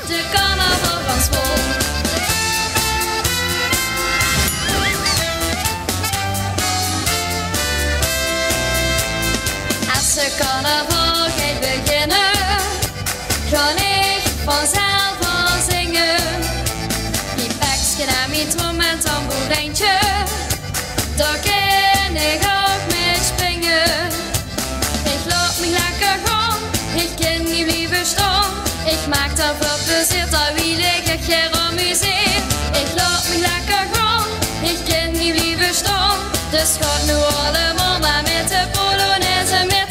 de carnaval van school. Als de carnaval gaat beginnen, ga ik vanzelf al zingen. Die pakje naar mijn trom en tamboerijntje, daar kan ik ook mee springen. Ik laat me lekker gaan, ik kan niet blijven staan. Ik maak dat voor plezier, daar wil ik geen amuseer. Ik laat me lekker gaan, ik kan niet blijven staan. Dus gaat nu allemaal maar met de Polonaise met.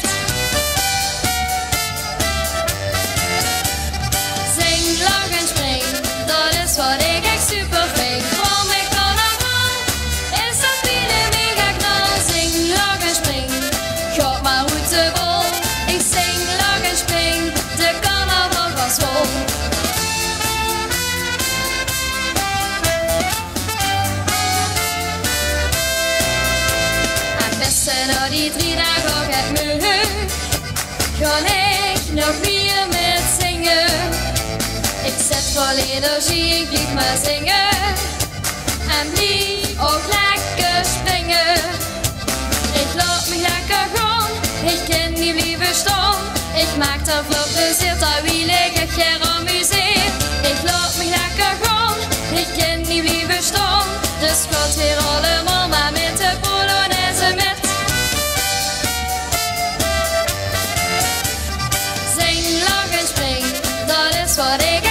Zing, lach en spring, dat is wat ik echt super vind. Voor mijn carnaval is dat weer mega knal. Zing, lach en spring, gaat maar goed te bol. Ik zing, lach en spring, de carnaval van school. En beste na die 3 dagen ook het me ga ik nog weer met zingen. Ik zet vol energie, ik blijf maar zingen. En blijf ook lekker springen. Ik laat me lekker gaan, ik kan niet blijven staan. Ik maak dat voor plezier, daar wil ik geen amuseer. Ik laat me lekker gaan, ik kan niet blijven staan. Dus gaat weer allemaal maar met de Polonaise met. Zing, lach en spring, dat is wat ik